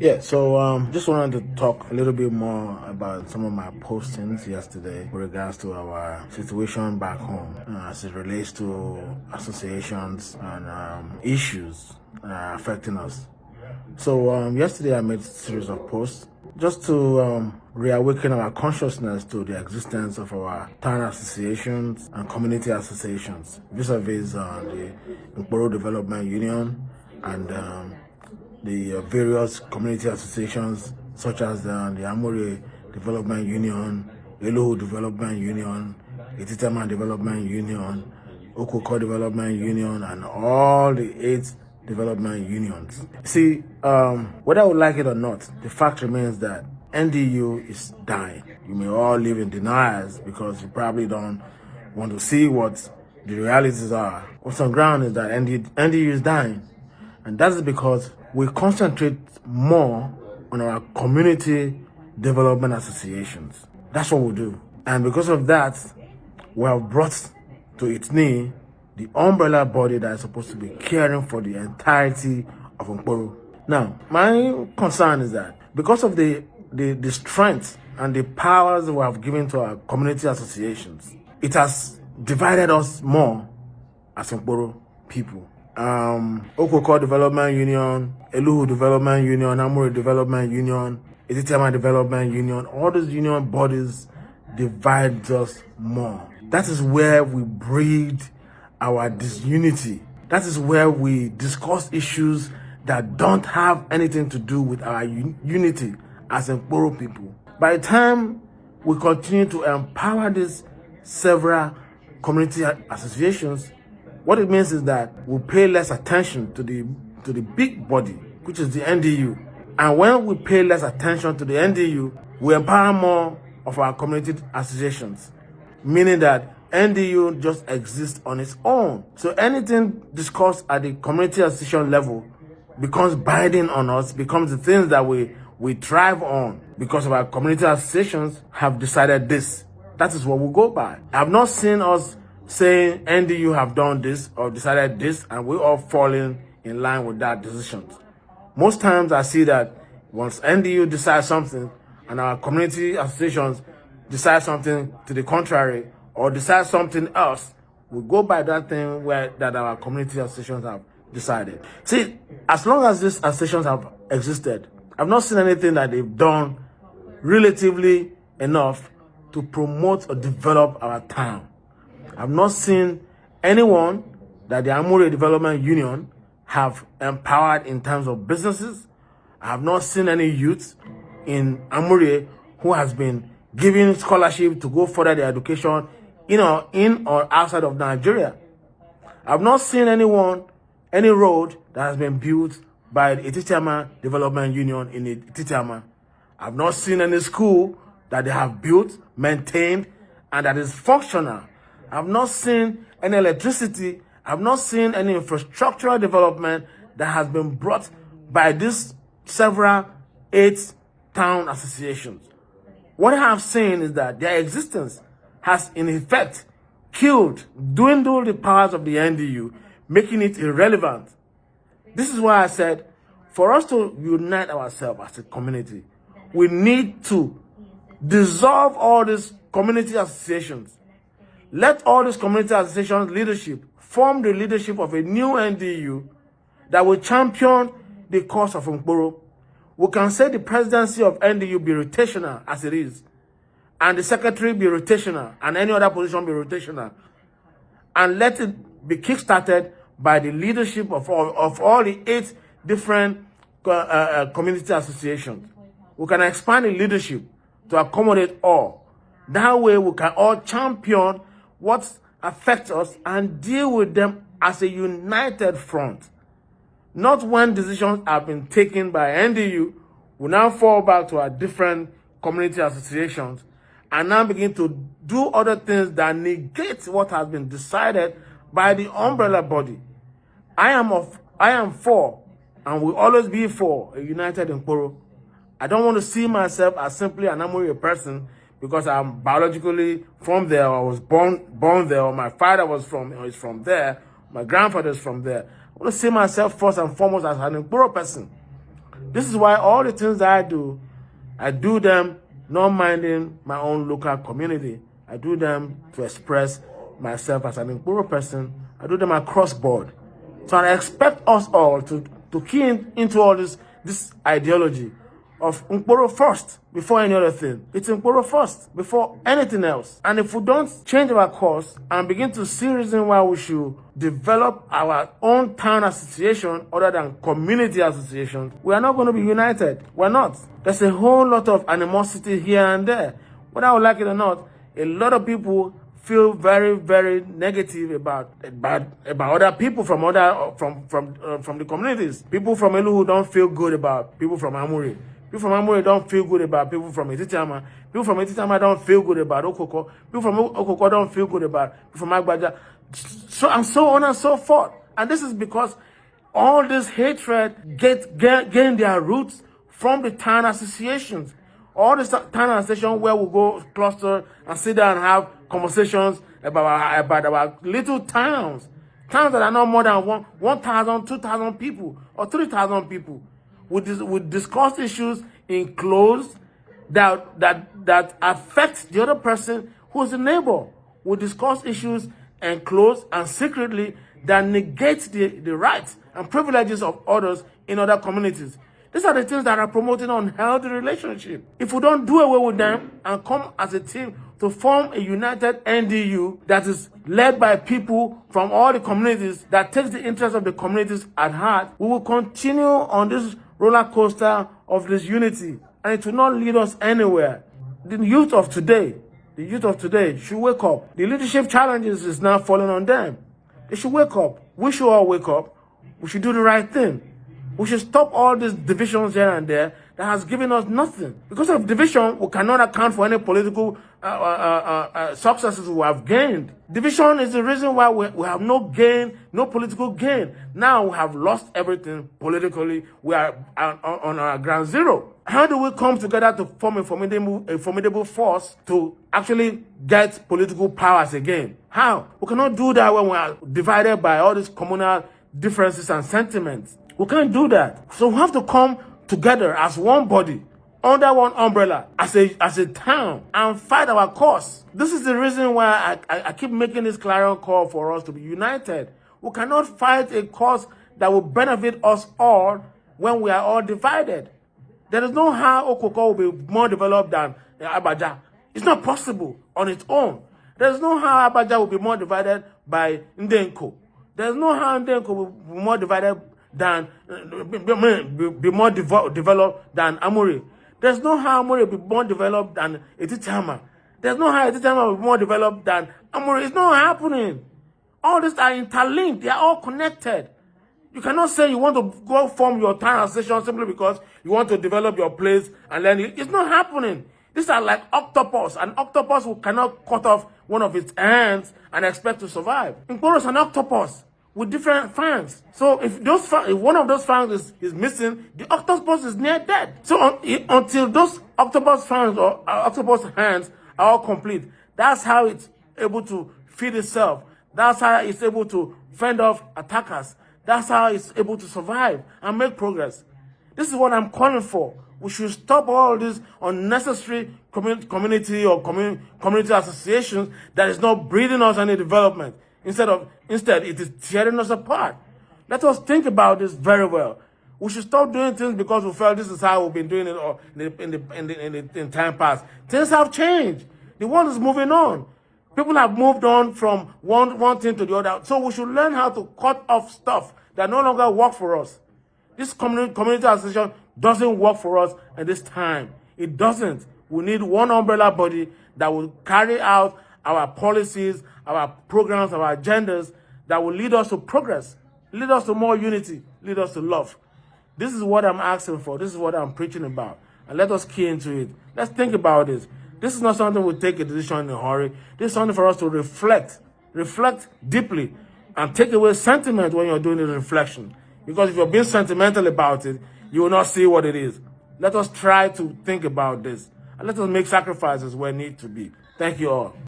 Yeah, so just wanted to talk a little bit more about some of my postings yesterday with regards to our situation back home as it relates to associations and issues affecting us. So yesterday I made a series of posts just to reawaken our consciousness to the existence of our town associations and community associations vis-a-vis the Nkporo Development Union and the various community associations such as the Nkporo Development Union, Nkporo Development Union, Etitama Development Union, Nkporo Development Union, and all the 8 development unions. See, whether I would like it or not, the fact remains that NDU is dying. You may all live in denials because you probably don't want to see what the realities are. What's on ground is that NDU is dying. And that is because we concentrate more on our community development associations. That's what we do. And because of that, we have brought to its knee the umbrella body that is supposed to be caring for the entirety of Nkporo. Now, my concern is that because of the strength and the powers we have given to our community associations, it has divided us more as Nkporo people. Nkporo Development Union, Nkporo Development Union, Nkporo Development Union, Etitama Development Union, all those union bodies divide us more. That is where we breed our disunity. That is where we discuss issues that don't have anything to do with our unity as Nkporo people. By the time we continue to empower these several community associations, what it means is that we pay less attention to the big body, which is the NDU. And when we pay less attention to the NDU, we empower more of our community associations, meaning that NDU just exists on its own. So anything discussed at the community association level becomes binding on us, becomes the things that we thrive on because of our community associations have decided this. That is what we go by. I have not seen us saying NDU have done this or decided this and we're all falling in line with that decision. Most times I see that once NDU decides something and our community associations decide something to the contrary or decide something else, we go by that thing that our community associations have decided. See, as long as these associations have existed, I've not seen anything that they've done relatively enough to promote or develop our town. I've not seen anyone that the Nkporo Development Union have empowered in terms of businesses. I have not seen any youth in Nkporo who has been given scholarship to go further their education in or outside of Nigeria. I've not seen any road that has been built by the Etitama Development Union in Etitama. I've not seen any school that they have built, maintained, and that is functional. I've not seen any electricity. I've not seen any infrastructural development that has been brought by these several 8 town associations. What I have seen is that their existence has in effect dwindled the powers of the NDU, making it irrelevant. This is why I said, for us to unite ourselves as a community, we need to dissolve all these community associations. Let all these community associations leadership form the leadership of a new NDU that will champion the cause of Nkporo. We can say the presidency of NDU be rotational as it is, and the secretary be rotational, and any other position be rotational, and let it be kickstarted by the leadership of all the 8 different community associations. We can expand the leadership to accommodate all. That way we can all champion what affects us and deal with them as a united front. Not when decisions have been taken by NDU, we now fall back to our different community associations and now begin to do other things that negate what has been decided by the umbrella body. I am for, and will always be for, a united Nkporo. I don't want to see myself as simply an Nkporo person because I'm biologically from there, or I was born there, or my father is from there, my grandfather is from there. I want to see myself first and foremost as an Nkporo person. This is why all the things that I do them not minding my own local community. I do them to express myself as an Nkporo person. I do them across board. So I expect us all to key into all this ideology of Nkporo first before any other thing. It's Nkporo first before anything else. And if we don't change our course and begin to see reason why we should develop our own town association other than community associations, we are not going to be united. We're not. There's a whole lot of animosity here and there. Whether I would like it or not, a lot of people feel very, very negative about other people from the communities. People from Elu don't feel good about people from Amuri. People from Amuri don't feel good about people from Etitama. People from Etitama don't feel good about Okoko. People from Okoko don't feel good about people from Agbaja. So and so on and so forth. And this is because all this hatred gain their roots from the town associations. All the town associations where we go cluster and sit down and have conversations about our little towns. Towns that are not more than 1,000, 2,000 people or 3,000 people. We discuss issues in close that affect the other person who is a neighbor. We discuss issues enclosed and secretly that negate the rights and privileges of others in other communities. These are the things that are promoting unhealthy relationship. If we don't do away with them and come as a team to form a united NDU that is led by people from all the communities, that takes the interests of the communities at heart, we will continue on this roller coaster of this unity, and it will not lead us anywhere. The youth of today should wake up. The leadership challenges is now falling on them. They should wake up. We should all wake up. We should do the right thing. We should stop all these divisions here and there that has given us nothing. Because of division, we cannot account for any political successes we have gained. Division is the reason why we have no gain, no political gain. Now we have lost everything politically. We are on our ground zero. How do we come together to form a formidable force to actually get political powers again? How? We cannot do that when we are divided by all these communal differences and sentiments. We can't do that. So we have to come together as one body, under one umbrella, as a town, and fight our cause. This is the reason why I keep making this clarion call for us to be united. We cannot fight a cause that will benefit us all when we are all divided. There is no how Okoko will be more developed than Abaja. It's not possible on its own. There is no how Abaja will be more divided by Ndenko. There is no how Ndenko will be more divided than be more developed than Amuri. There's no how Amuri will be more developed than Etitama. There's no how Etitama will be more developed than Amuri. It's not happening. All these are interlinked. They are all connected. You cannot say you want to go form your town association simply because you want to develop your place and then it's not happening. These are like octopus. An octopus who cannot cut off one of its hands and expect to survive. Nkporo is an octopus with different fangs. So if one of those fangs is missing, the octopus is near dead. So until those octopus fangs or octopus hands are all complete, that's how it's able to feed itself. That's how it's able to fend off attackers. That's how it's able to survive and make progress. This is what I'm calling for. We should stop all this unnecessary community or community associations that is not breeding us any development. Instead, it is tearing us apart. Let us think about this very well. We should stop doing things because we felt this is how we've been doing it in time past. Things have changed. The world is moving on. People have moved on from one thing to the other. So we should learn how to cut off stuff that no longer work for us. This community association doesn't work for us at this time. It doesn't. We need one umbrella body that will carry out our policies, our programs, our agendas that will lead us to progress, lead us to more unity, lead us to love. This is what I'm asking for. This is what I'm preaching about. And let us key into it. Let's think about this. This is not something we take a decision in a hurry. This is something for us to reflect deeply, and take away sentiment when you're doing the reflection. Because if you're being sentimental about it, you will not see what it is. Let us try to think about this. And let us make sacrifices where need to be. Thank you all.